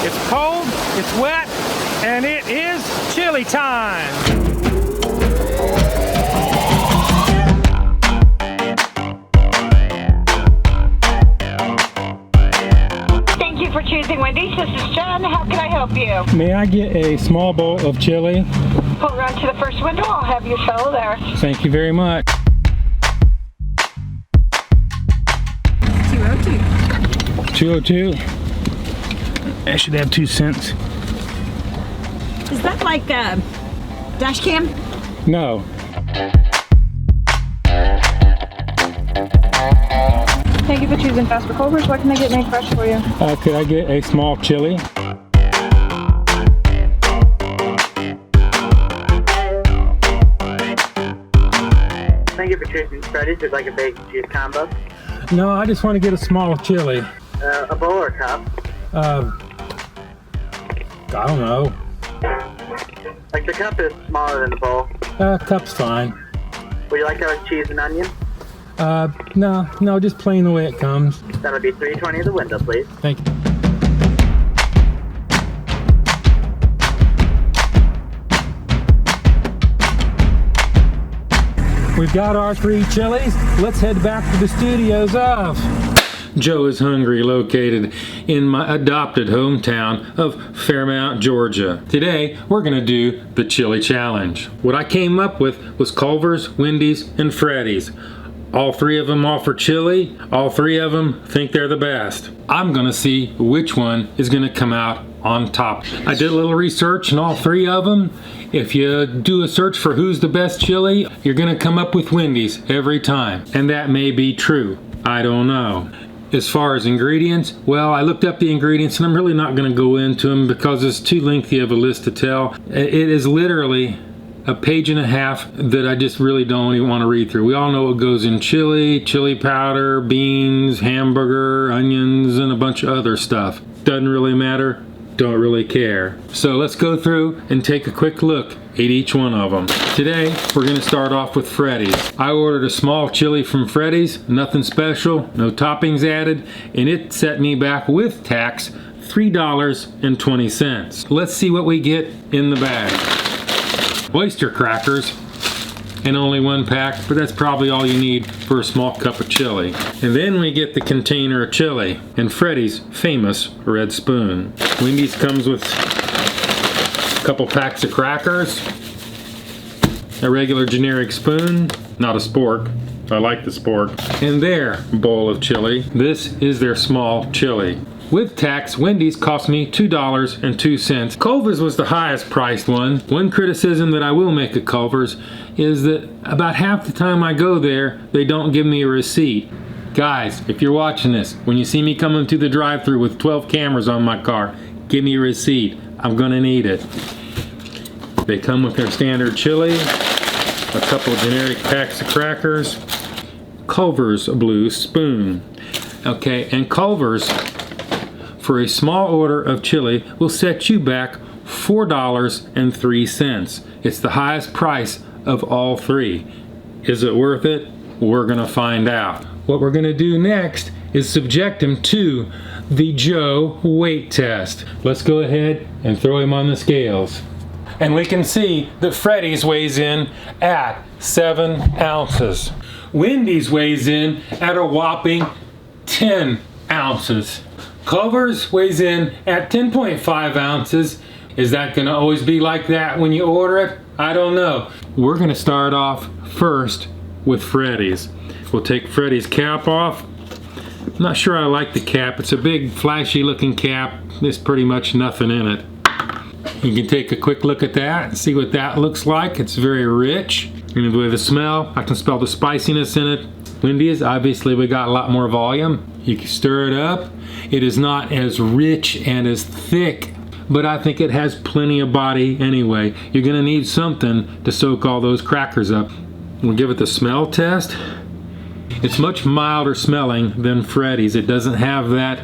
It's cold, it's wet, and it is chili time. Thank you for choosing Wendy's. This is Jen. How can I help you? May I get a small bowl of chili? Pull around to the first window. I'll have your fellow there. Thank you very much. 202. I should have 2 cents. Is that like a dash cam? No. Thank you for choosing Fast for Culver's. What can I get made fresh for you? Could I get a small chili? Thank you for choosing Freddy's. Would like a bacon cheese combo? No, I just want to get a small chili. A bowl or a cup? I don't know. Like the cup is smaller than the bowl. Cup's fine. Would you like that with cheese and onion? No, just plain the way it comes. That'll be $3.20 at the window, please. Thank you. We've got our 3 chilies. Let's head back to the studios of Joe is Hungry, located in my adopted hometown of Fairmount, Georgia. Today, we're gonna do the chili challenge. What I came up with was Culver's, Wendy's, and Freddy's. All 3 of them offer chili. All 3 of them think they're the best. I'm gonna see which one is gonna come out on top. I did a little research on all 3 of them. If you do a search for who's the best chili, you're gonna come up with Wendy's every time. And that may be true. I don't know. As far as ingredients, well, I looked up the ingredients and I'm really not gonna go into them because it's too lengthy of a list to tell. It is literally a page and a half that I just really don't even want to read through. We all know what goes in chili, chili powder, beans, hamburger, onions, and a bunch of other stuff. Doesn't really matter, don't really care. So let's go through and take a quick look at each one of them. Today, we're gonna start off with Freddy's. I ordered a small chili from Freddy's, nothing special, no toppings added, and it set me back with tax $3.20. Let's see what we get in the bag. Oyster crackers, and only 1 pack, but that's probably all you need for a small cup of chili. And then we get the container of chili and Freddy's famous red spoon. Wendy's comes with a couple packs of crackers, a regular generic spoon, not a spork. I like the spork. And their bowl of chili. This is their small chili. With tax, Wendy's cost me $2.02. Culver's was the highest priced one. One criticism that I will make of Culver's is that about half the time I go there, they don't give me a receipt. Guys, if you're watching this, when you see me coming through the drive-thru with 12 cameras on my car, give me a receipt. I'm gonna need it. They come with their standard chili, a couple generic packs of crackers, Culver's blue spoon. Okay, and Culver's, for a small order of chili, will set you back $4.03. It's the highest price of all 3. Is it worth it? We're gonna find out. What we're gonna do next is subject him to the Joe weight test. Let's go ahead and throw him on the scales. And we can see that Freddy's weighs in at 7 ounces. Wendy's weighs in at a whopping 10 ounces. Culver's weighs in at 10.5 ounces. Is that gonna always be like that when you order it? I don't know. We're gonna start off first with Freddy's. We'll take Freddy's cap off. I'm not sure I like the cap. It's a big flashy looking cap. There's pretty much nothing in it. You can take a quick look at that and see what that looks like. It's very rich. And with the smell, I can smell the spiciness in it. Wendy's, obviously we got a lot more volume. You can stir it up. It is not as rich and as thick, but I think it has plenty of body anyway. You're gonna need something to soak all those crackers up. We'll give it the smell test. It's much milder smelling than Freddy's. It doesn't have that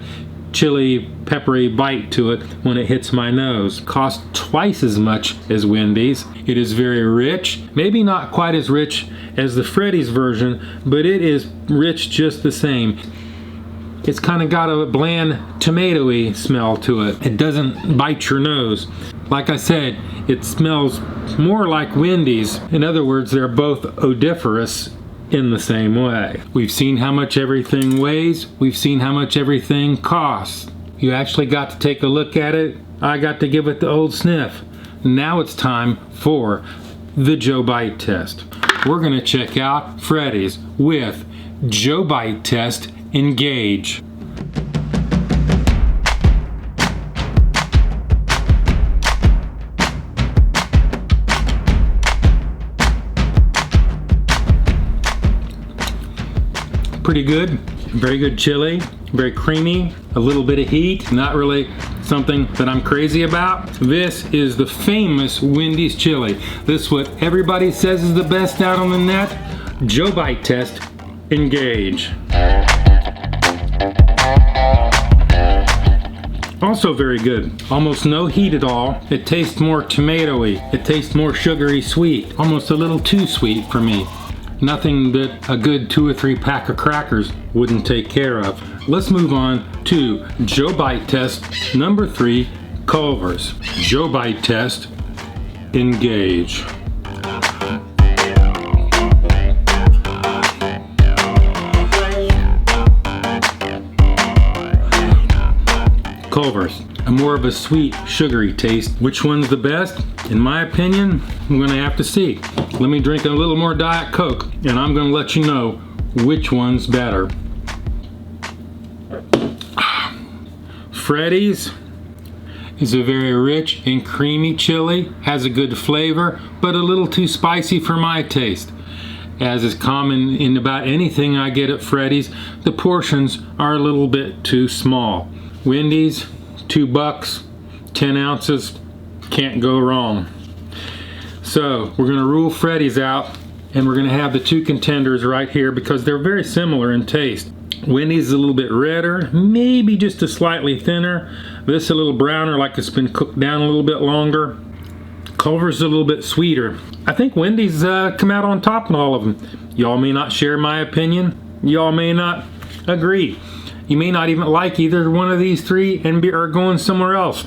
chili, peppery bite to it when it hits my nose. Costs twice as much as Wendy's. It is very rich. Maybe not quite as rich as the Freddy's version, but it is rich just the same. It's kind of got a bland tomatoey smell to it. It doesn't bite your nose. Like I said, it smells more like Wendy's. In other words, they're both odoriferous in the same way. We've seen how much everything weighs. We've seen how much everything costs. You actually got to take a look at it. I got to give it the old sniff. Now it's time for the Joe Bite test. We're gonna check out Freddy's with Joe Bite test engage. Pretty good, very good chili, very creamy, a little bit of heat, not really something that I'm crazy about. This is the famous Wendy's chili. This is what everybody says is the best out on the net. Joe Bite test, engage. Also very good. Almost no heat at all. It tastes more tomatoey. It tastes more sugary sweet. Almost a little too sweet for me. Nothing that a good 2 or 3 pack of crackers wouldn't take care of. Let's move on to Joe Bite test number 3, Culver's. Joe Bite test, engage. Culver's, more of a sweet, sugary taste. Which one's the best? In my opinion, I'm gonna have to see. Let me drink a little more Diet Coke, and I'm gonna let you know which one's better. Freddy's is a very rich and creamy chili, has a good flavor, but a little too spicy for my taste. As is common in about anything I get at Freddy's, the portions are a little bit too small. Wendy's, $2, 10 ounces, can't go wrong. So we're gonna rule Freddy's out, and we're gonna have the 2 contenders right here because they're very similar in taste. Wendy's is a little bit redder, maybe just a slightly thinner. This a little browner, like it's been cooked down a little bit longer. Culver's a little bit sweeter. I think Wendy's come out on top in all of them. Y'all may not share my opinion. Y'all may not agree. You may not even like either one of these 3 and are going somewhere else.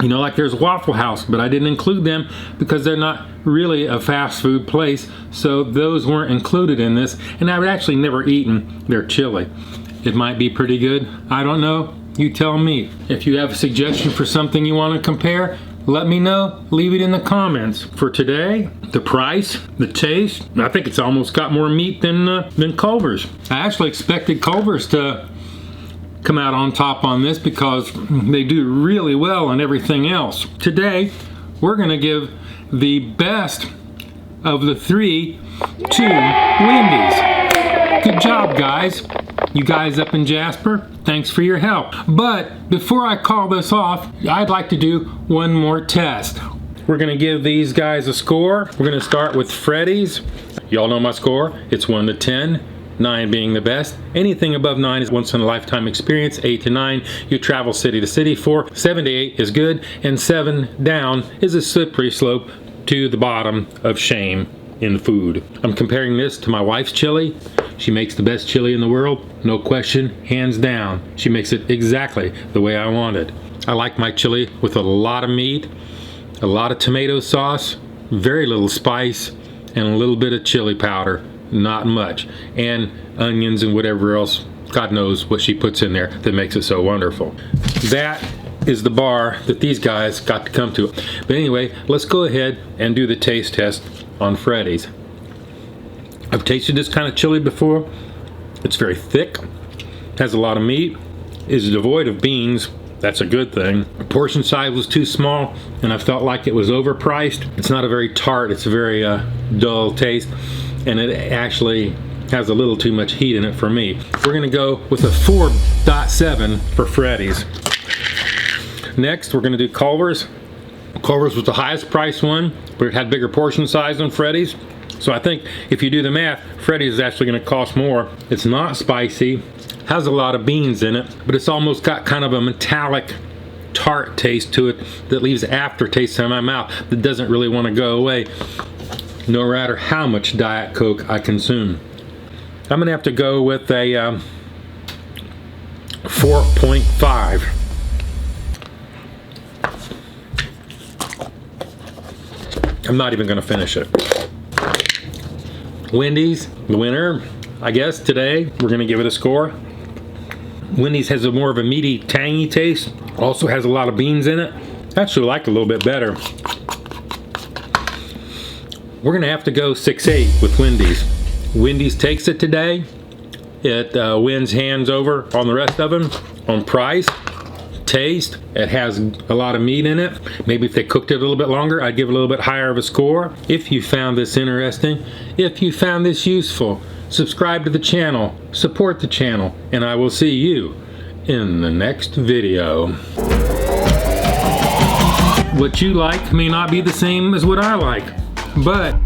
You know, like there's Waffle House, but I didn't include them because they're not really a fast food place, so those weren't included in this, and I would actually never eaten their chili. It might be pretty good. I don't know. You tell me. If you have a suggestion for something you want to compare, let me know. Leave it in the comments. For today, the price, the taste, I think it's almost got more meat than Culver's. I actually expected Culver's to come out on top on this because they do really well on everything else. Today, we're gonna give the best of the 3 to Wendy's. Good job, guys. You guys up in Jasper, thanks for your help. But before I call this off, I'd like to do one more test. We're gonna give these guys a score. We're gonna start with Freddy's. Y'all know my score. It's 1 to 10. 9 being the best. Anything above 9 is once in a lifetime experience. 8 to 9, you travel city to city for. 7 to 8 is good, and 7 down is a slippery slope to the bottom of shame in food. I'm comparing this to my wife's chili. She makes the best chili in the world, no question, hands down. She makes it exactly the way I want it. I like my chili with a lot of meat, a lot of tomato sauce, very little spice, and a little bit of chili powder. Not much, and onions and whatever else, God knows what she puts in there that makes it so wonderful. That is the bar that these guys got to come to. But anyway, let's go ahead and do the taste test on Freddy's. I've tasted this kind of chili before. It's very thick, has a lot of meat, is devoid of beans. That's a good thing. The portion size was too small, and I felt like it was overpriced. It's not a very tart, it's a very dull taste. And it actually has a little too much heat in it for me. We're gonna go with a 4.7 for Freddy's. Next, we're gonna do Culver's. Culver's was the highest priced one, but it had bigger portion size than Freddy's. So I think if you do the math, Freddy's is actually gonna cost more. It's not spicy, has a lot of beans in it, but it's almost got kind of a metallic tart taste to it that leaves aftertaste in my mouth that doesn't really wanna go away, no matter how much Diet Coke I consume. I'm gonna have to go with a 4.5. I'm not even gonna finish it. Wendy's, the winner, I guess today. We're gonna give it a score. Wendy's has a more of a meaty, tangy taste. Also has a lot of beans in it. I actually like it a little bit better. We're gonna have to go 6-8 with Wendy's. Wendy's takes it today. It wins hands over on the rest of them. On price, taste, it has a lot of meat in it. Maybe if they cooked it a little bit longer, I'd give it a little bit higher of a score. If you found this interesting, if you found this useful, subscribe to the channel, support the channel, and I will see you in the next video. What you like may not be the same as what I like, but